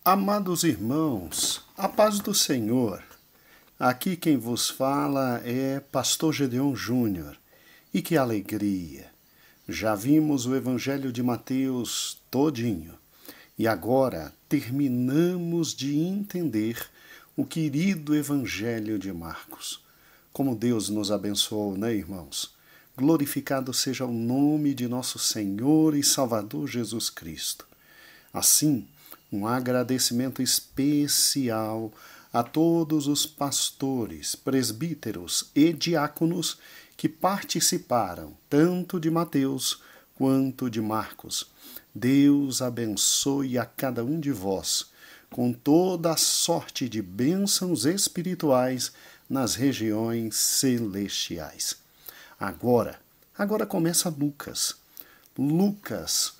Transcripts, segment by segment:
Amados irmãos, a paz do Senhor. Aqui quem vos fala é Pastor Gedeon Júnior. E que alegria! Já vimos o Evangelho de Mateus todinho. E agora terminamos de entender o querido Evangelho de Marcos. Como Deus nos abençoou, né, irmãos? Glorificado seja o nome de nosso Senhor e Salvador Jesus Cristo. Assim, um agradecimento especial a todos os pastores, presbíteros e diáconos que participaram tanto de Mateus quanto de Marcos. Deus abençoe a cada um de vós com toda a sorte de bênçãos espirituais nas regiões celestiais. Agora começa Lucas. Lucas,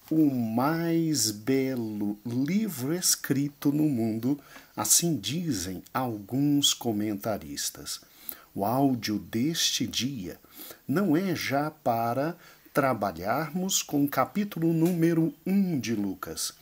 o mais belo livro escrito no mundo, assim dizem alguns comentaristas. O áudio deste dia não é já para trabalharmos com o capítulo número 1 de Lucas.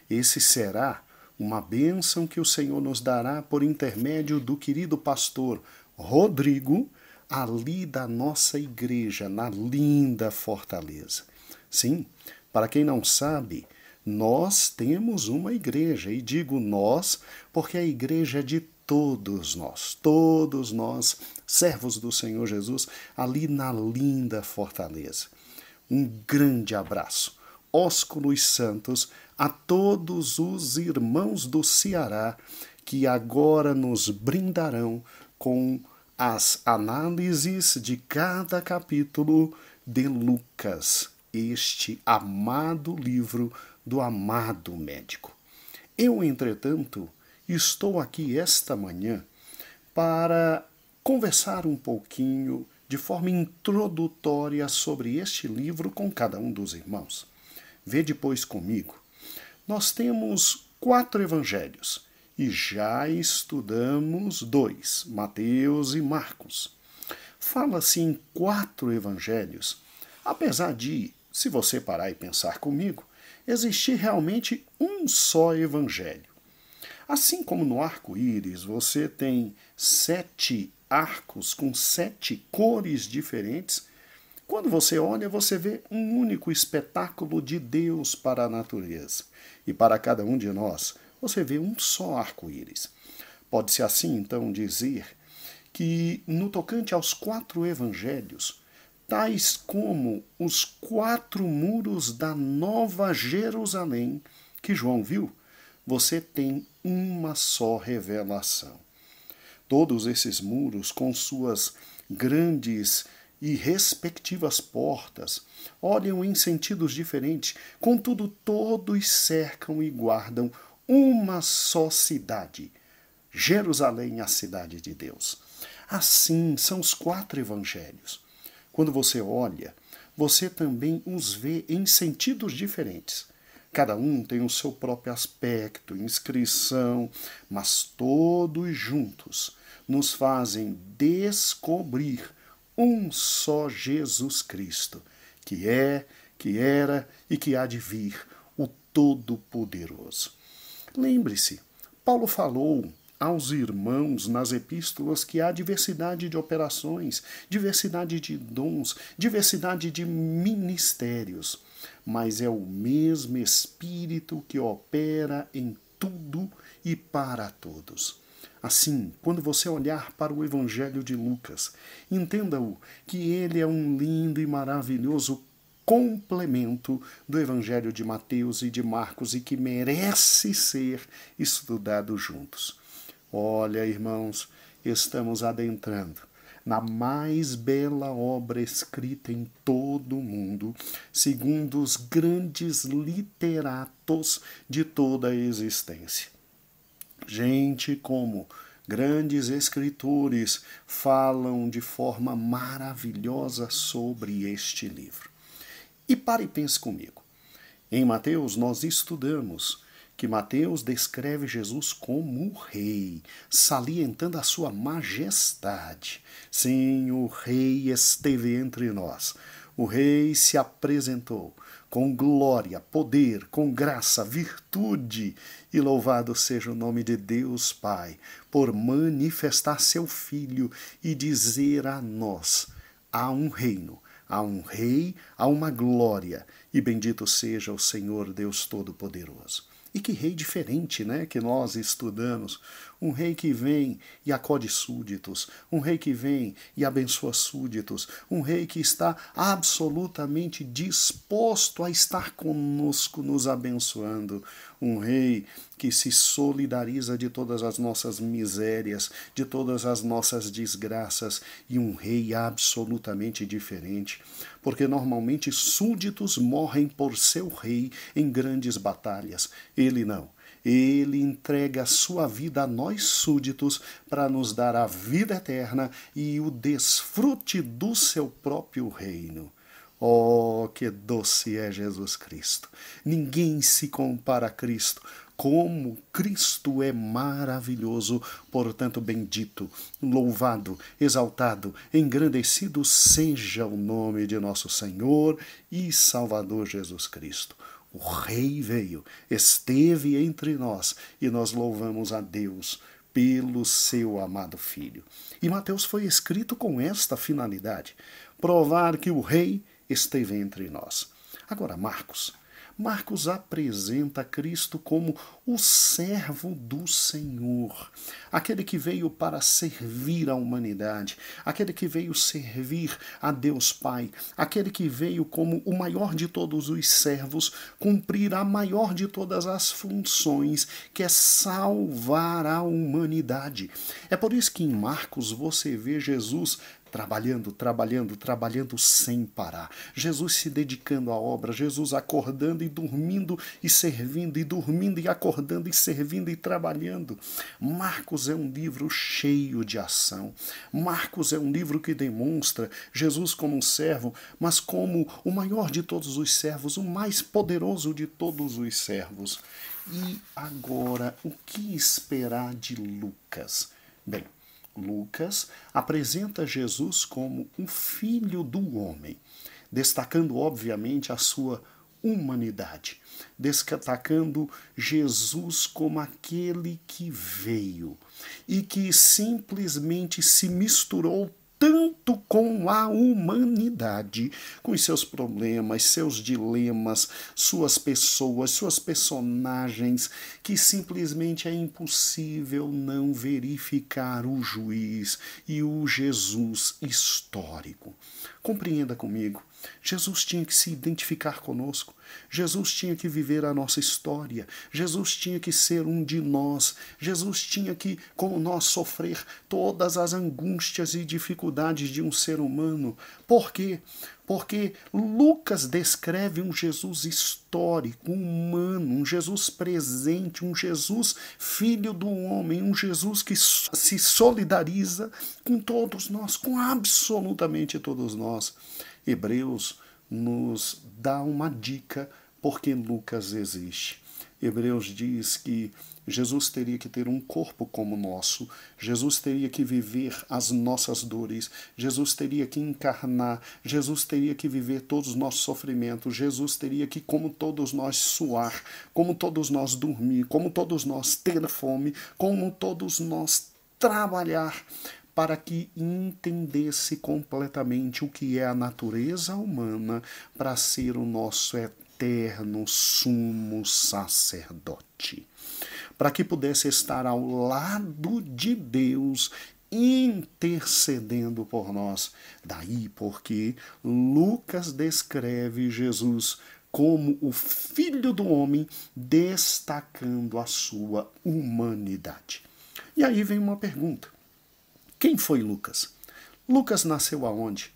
Esse será uma bênção que o Senhor nos dará por intermédio do querido pastor Rodrigo, ali da nossa igreja, na linda Fortaleza. Sim, para quem não sabe, nós temos uma igreja, e digo nós porque a igreja é de todos nós, servos do Senhor Jesus, ali na linda Fortaleza. Um grande abraço, ósculos santos, a todos os irmãos do Ceará que agora nos brindarão com as análises de cada capítulo de Lucas, este amado livro do amado médico. Eu, entretanto, estou aqui esta manhã para conversar um pouquinho de forma introdutória sobre este livro com cada um dos irmãos. Vê depois comigo. Nós temos 4 evangelhos e já estudamos 2, Mateus e Marcos. Fala-se em 4 evangelhos, apesar de, se você parar e pensar comigo, existir realmente um só evangelho. Assim como no arco-íris você tem 7 arcos com 7 cores diferentes, quando você olha, você vê um único espetáculo de Deus para a natureza. E para cada um de nós, você vê um só arco-íris. Pode-se assim, então, dizer que, no tocante aos 4 evangelhos, tais como os 4 muros da Nova Jerusalém que João viu, você tem uma só revelação. Todos esses muros, com suas grandes e respectivas portas, olham em sentidos diferentes, contudo todos cercam e guardam uma só cidade, Jerusalém, a cidade de Deus. Assim são os 4 evangelhos. Quando você olha, você também os vê em sentidos diferentes. Cada um tem o seu próprio aspecto, inscrição, mas todos juntos nos fazem descobrir um só Jesus Cristo, que é, que era e que há de vir, o Todo-Poderoso. Lembre-se, Paulo falou aos irmãos nas epístolas que há diversidade de operações, diversidade de dons, diversidade de ministérios, mas é o mesmo Espírito que opera em tudo e para todos. Assim, quando você olhar para o Evangelho de Lucas, entenda-o que ele é um lindo e maravilhoso complemento do Evangelho de Mateus e de Marcos e que merece ser estudado juntos. Olha, irmãos, estamos adentrando na mais bela obra escrita em todo o mundo, segundo os grandes literatos de toda a existência. Gente como grandes escritores falam de forma maravilhosa sobre este livro. E pare e pense comigo. Em Mateus nós estudamos que Mateus descreve Jesus como rei, salientando a sua majestade. Sim, o rei esteve entre nós. O Rei se apresentou com glória, poder, com graça, virtude, e louvado seja o nome de Deus Pai, por manifestar seu Filho e dizer a nós: há um reino, há um rei, há uma glória, e bendito seja o Senhor Deus Todo-Poderoso. E que rei diferente, né, que nós estudamos. Um rei que vem e acode súditos, um rei que vem e abençoa súditos, um rei que está absolutamente disposto a estar conosco, nos abençoando, um rei que se solidariza de todas as nossas misérias, de todas as nossas desgraças, e um rei absolutamente diferente, porque normalmente súditos morrem por seu rei em grandes batalhas. Ele não. Ele entrega a sua vida a nós súditos para nos dar a vida eterna e o desfrute do seu próprio reino. Oh, que doce é Jesus Cristo! Ninguém se compara a Cristo. Como Cristo é maravilhoso, portanto bendito, louvado, exaltado, engrandecido seja o nome de nosso Senhor e Salvador Jesus Cristo. O Rei veio, esteve entre nós, e nós louvamos a Deus pelo seu amado Filho. E Mateus foi escrito com esta finalidade: provar que o Rei esteve entre nós. Agora, Marcos apresenta Cristo como o servo do Senhor, aquele que veio para servir a humanidade, aquele que veio servir a Deus Pai, aquele que veio como o maior de todos os servos, cumprir a maior de todas as funções, que é salvar a humanidade. É por isso que em Marcos você vê Jesus trabalhando sem parar. Jesus se dedicando à obra, Jesus acordando e dormindo e servindo, e dormindo e acordando e servindo e trabalhando. Marcos é um livro cheio de ação. Marcos é um livro que demonstra Jesus como um servo, mas como o maior de todos os servos, o mais poderoso de todos os servos. E agora, o que esperar de Lucas? Bem, Lucas apresenta Jesus como um filho do homem, destacando obviamente a sua humanidade, destacando Jesus como aquele que veio e que simplesmente se misturou tanto com a humanidade, com os seus problemas, seus dilemas, suas pessoas, suas personagens, que simplesmente é impossível não verificar o juiz e o Jesus histórico. Compreenda comigo, Jesus tinha que se identificar conosco, Jesus tinha que viver a nossa história, Jesus tinha que ser um de nós, Jesus tinha que, como nós, sofrer todas as angústias e dificuldades de um ser humano. Por quê? Porque Lucas descreve um Jesus histórico, humano, um Jesus presente, um Jesus filho do homem, um Jesus que se solidariza com todos nós, com absolutamente todos nós. Hebreus nos dá uma dica porque Lucas existe. Hebreus diz que Jesus teria que ter um corpo como o nosso, Jesus teria que viver as nossas dores, Jesus teria que encarnar, Jesus teria que viver todos os nossos sofrimentos, Jesus teria que, como todos nós, suar, como todos nós dormir, como todos nós ter fome, como todos nós trabalhar, para que entendesse completamente o que é a natureza humana para ser o nosso eterno sumo sacerdote. Para que pudesse estar ao lado de Deus, intercedendo por nós. Daí porque Lucas descreve Jesus como o Filho do Homem, destacando a sua humanidade. E aí vem uma pergunta. Quem foi Lucas? Lucas nasceu aonde?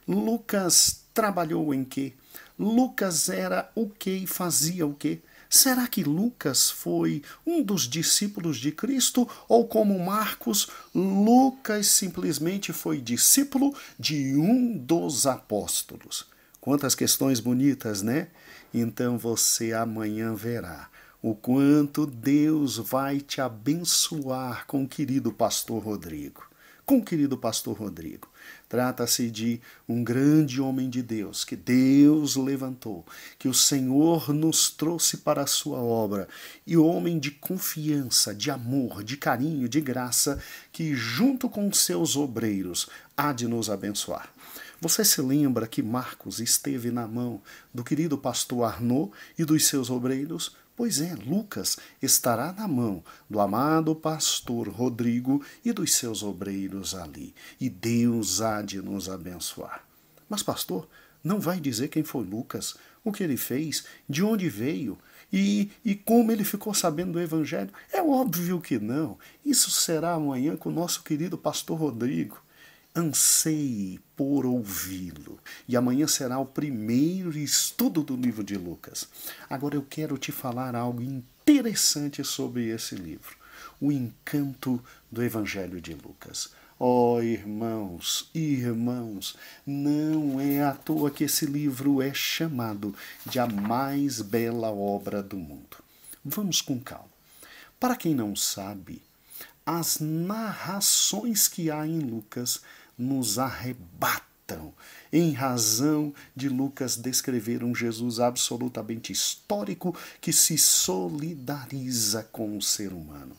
Lucas trabalhou em quê? Lucas era o quê e fazia o quê? Será que Lucas foi um dos discípulos de Cristo? Ou como Marcos, Lucas simplesmente foi discípulo de um dos apóstolos? Quantas questões bonitas, né? Então você amanhã verá o quanto Deus vai te abençoar com o querido pastor Rodrigo. com o querido pastor Rodrigo. Trata-se de um grande homem de Deus, que Deus levantou, que o Senhor nos trouxe para a sua obra, e homem de confiança, de amor, de carinho, de graça, que junto com seus obreiros há de nos abençoar. Você se lembra que Marcos esteve na mão do querido pastor Arnaud e dos seus obreiros? Pois é, Lucas estará na mão do amado pastor Rodrigo e dos seus obreiros ali. E Deus há de nos abençoar. Mas, pastor, não vai dizer quem foi Lucas, o que ele fez, de onde veio e como ele ficou sabendo do Evangelho? É óbvio que não. Isso será amanhã com o nosso querido pastor Rodrigo. Anseie por ouvi-lo. E amanhã será o primeiro estudo do livro de Lucas. Agora eu quero te falar algo interessante sobre esse livro. O encanto do Evangelho de Lucas. Oh, irmãos, não é à toa que esse livro é chamado de a mais bela obra do mundo. Vamos com calma. Para quem não sabe, as narrações que há em Lucas nos arrebatam, em razão de Lucas descrever um Jesus absolutamente histórico que se solidariza com o ser humano.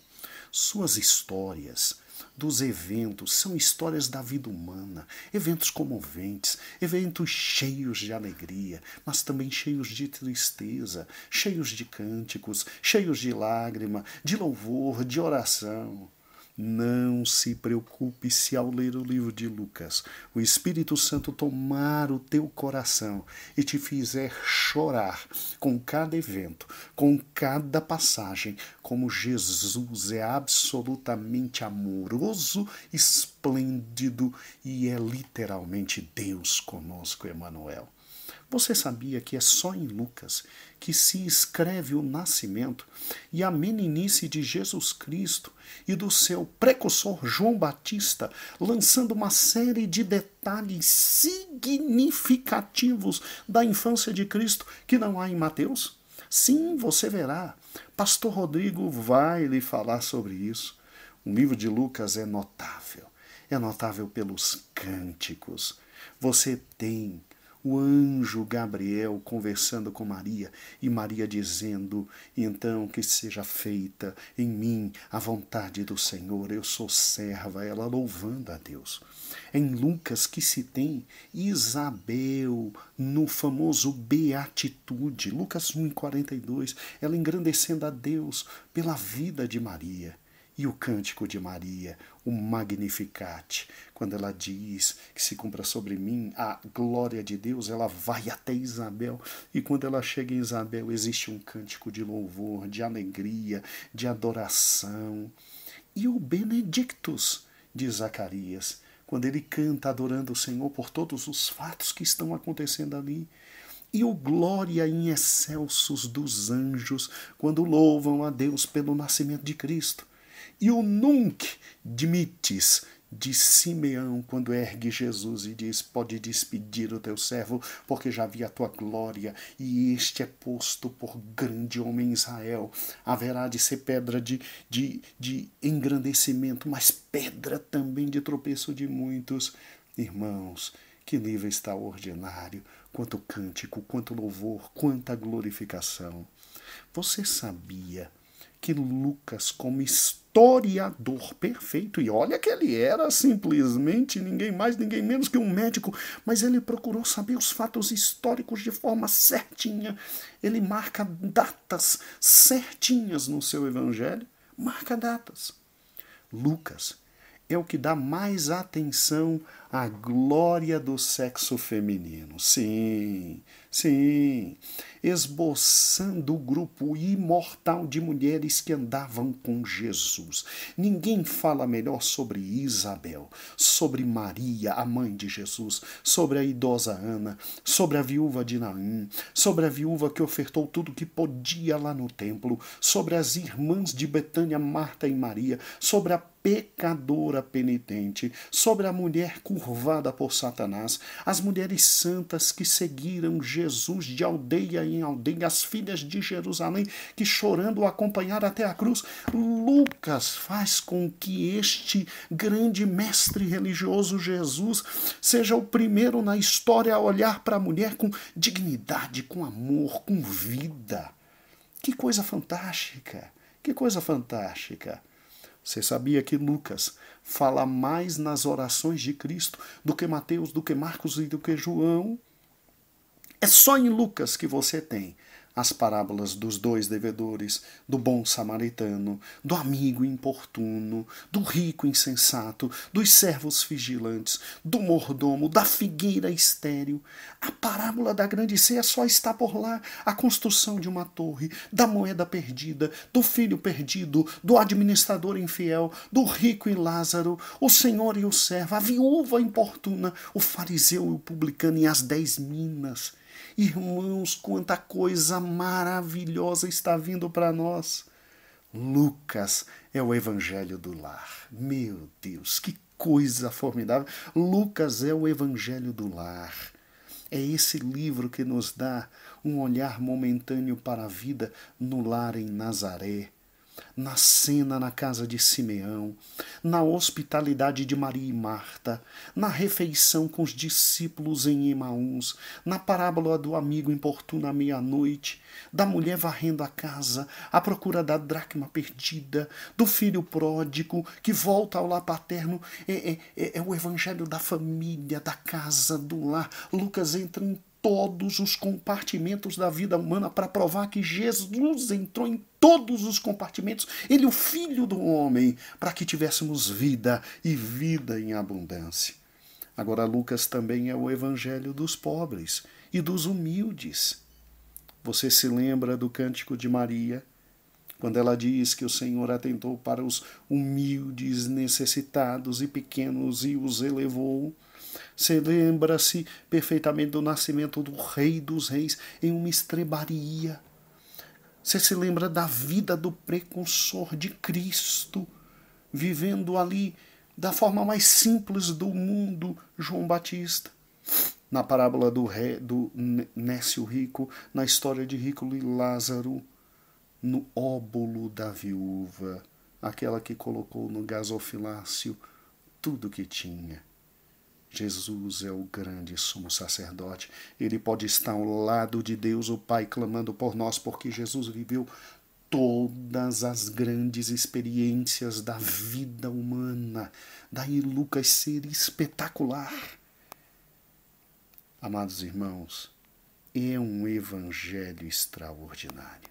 Suas histórias dos eventos são histórias da vida humana, eventos comoventes, eventos cheios de alegria, mas também cheios de tristeza, cheios de cânticos, cheios de lágrima, de louvor, de oração. Não se preocupe se ao ler o livro de Lucas o Espírito Santo tomar o teu coração e te fizer chorar com cada evento, com cada passagem, como Jesus é absolutamente amoroso, esplêndido e é literalmente Deus conosco, Emmanuel. Você sabia que é só em Lucas que se escreve o nascimento e a meninice de Jesus Cristo e do seu precursor João Batista, lançando uma série de detalhes significativos da infância de Cristo que não há em Mateus? Sim, você verá. Pastor Rodrigo vai lhe falar sobre isso. O livro de Lucas é notável. É notável pelos cânticos. Você tem o anjo Gabriel conversando com Maria e Maria dizendo: então que seja feita em mim a vontade do Senhor, eu sou serva, ela louvando a Deus. Em Lucas que se tem Isabel no famoso Beatitude, Lucas 1,42, ela engrandecendo a Deus pela vida de Maria. E o cântico de Maria, o Magnificat, quando ela diz que se cumpra sobre mim a glória de Deus, ela vai até Isabel. E quando ela chega em Isabel, existe um cântico de louvor, de alegria, de adoração. E o Benedictus de Zacarias, quando ele canta adorando o Senhor por todos os fatos que estão acontecendo ali. E o glória em excelsos dos anjos, quando louvam a Deus pelo nascimento de Cristo. E o Nunc Dimittis de Simeão, quando ergue Jesus e diz: pode despedir o teu servo, porque já vi a tua glória, e este é posto por grande homem em Israel. Haverá de ser pedra de engrandecimento, mas pedra também de tropeço de muitos. Irmãos, que livro extraordinário, quanto cântico, quanto louvor, quanta glorificação. Você sabia que Lucas, como historiador perfeito, e olha que ele era simplesmente ninguém mais, ninguém menos que um médico, mas ele procurou saber os fatos históricos de forma certinha. Ele marca datas certinhas no seu evangelho, marca datas. Lucas é o que dá mais atenção à glória do sexo feminino. Sim, esboçando o grupo imortal de mulheres que andavam com Jesus. Ninguém fala melhor sobre Isabel, sobre Maria, a mãe de Jesus, sobre a idosa Ana, sobre a viúva de Naim, sobre a viúva que ofertou tudo que podia lá no templo, sobre as irmãs de Betânia, Marta e Maria, sobre a pecadora penitente, sobre a mulher curvada encurvada por Satanás, as mulheres santas que seguiram Jesus de aldeia em aldeia, as filhas de Jerusalém que chorando o acompanharam até a cruz. Lucas faz com que este grande mestre religioso Jesus seja o primeiro na história a olhar para a mulher com dignidade, com amor, com vida. Que coisa fantástica! Que coisa fantástica! Você sabia que Lucas fala mais nas orações de Cristo do que Mateus, do que Marcos e do que João? É só em Lucas que você tem as parábolas dos dois devedores, do bom samaritano, do amigo importuno, do rico insensato, dos servos vigilantes, do mordomo, da figueira estéril. A parábola da grande ceia só está por lá. A construção de uma torre, da moeda perdida, do filho perdido, do administrador infiel, do rico e Lázaro, o senhor e o servo, a viúva importuna, o fariseu e o publicano e as 10 minas. Irmãos, quanta coisa maravilhosa está vindo para nós. Lucas é o evangelho do lar. Meu Deus, que coisa formidável. Lucas é o evangelho do lar. É esse livro que nos dá um olhar momentâneo para a vida no lar em Nazaré, na cena na casa de Simeão, na hospitalidade de Maria e Marta, na refeição com os discípulos em Emaús, na parábola do amigo importuno à meia-noite, da mulher varrendo a casa à procura da dracma perdida, do filho pródigo que volta ao lar paterno. É o evangelho da família, da casa, do lar. Lucas entra em todos os compartimentos da vida humana para provar que Jesus entrou em todos os compartimentos, ele o Filho do Homem, para que tivéssemos vida e vida em abundância. Agora Lucas também é o evangelho dos pobres e dos humildes. Você se lembra do cântico de Maria, quando ela diz que o Senhor atentou para os humildes, necessitados e pequenos e os elevou? Você lembra-se perfeitamente do nascimento do Rei dos Reis em uma estrebaria. Você se lembra da vida do precursor de Cristo, vivendo ali da forma mais simples do mundo, João Batista. Na parábola do Nécio Rico, na história de Rico e Lázaro, no óbolo da viúva, aquela que colocou no gasofilácio tudo que tinha. Jesus é o grande sumo sacerdote. Ele pode estar ao lado de Deus, o Pai, clamando por nós, porque Jesus viveu todas as grandes experiências da vida humana. Daí Lucas ser espetacular. Amados irmãos, é um evangelho extraordinário.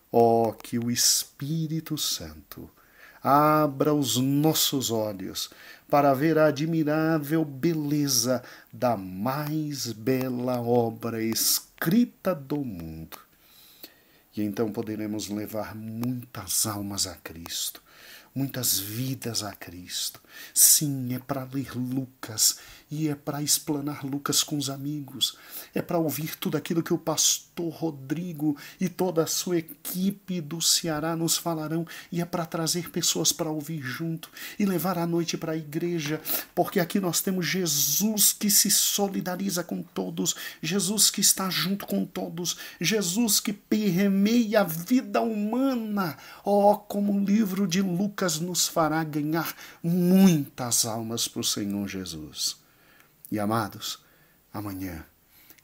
Oh, que o Espírito Santo abra os nossos olhos para ver a admirável beleza da mais bela obra escrita do mundo. E então poderemos levar muitas almas a Cristo, muitas vidas a Cristo. Sim, é para ler Lucas e é para explanar Lucas com os amigos. É para ouvir tudo aquilo que o pastor Rodrigo e toda a sua equipe do Ceará nos falarão. E é para trazer pessoas para ouvir junto e levar a noite para a igreja. Porque aqui nós temos Jesus que se solidariza com todos, Jesus que está junto com todos, Jesus que permeia a vida humana. Oh, como o livro de Lucas nos fará ganhar muitas almas para o Senhor Jesus. E amados, amanhã,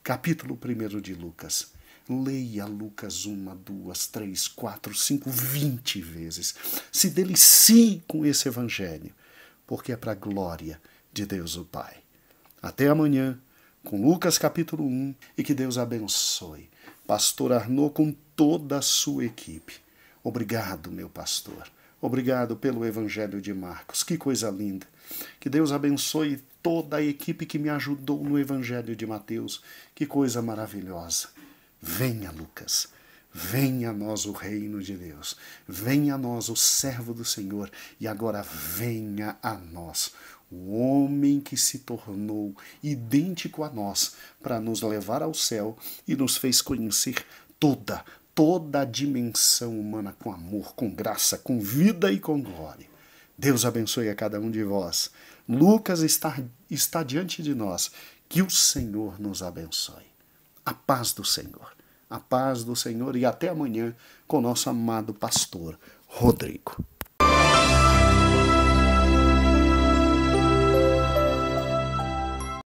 capítulo 1 de Lucas, leia Lucas 1, 2, 3, 4, 5, 20 vezes. Se delicie com esse evangelho, porque é para a glória de Deus o Pai. Até amanhã, com Lucas capítulo 1, e que Deus abençoe. Pastor Arnaud com toda a sua equipe. Obrigado, meu pastor. Obrigado pelo Evangelho de Marcos. Que coisa linda. Que Deus abençoe toda a equipe que me ajudou no Evangelho de Mateus. Que coisa maravilhosa. Venha, Lucas. Venha a nós o reino de Deus. Venha a nós o servo do Senhor. E agora venha a nós o homem que se tornou idêntico a nós para nos levar ao céu e nos fez conhecer toda a dimensão humana com amor, com graça, com vida e com glória. Deus abençoe a cada um de vós. Lucas está diante de nós. Que o Senhor nos abençoe. A paz do Senhor. A paz do Senhor e até amanhã com o nosso amado pastor Rodrigo.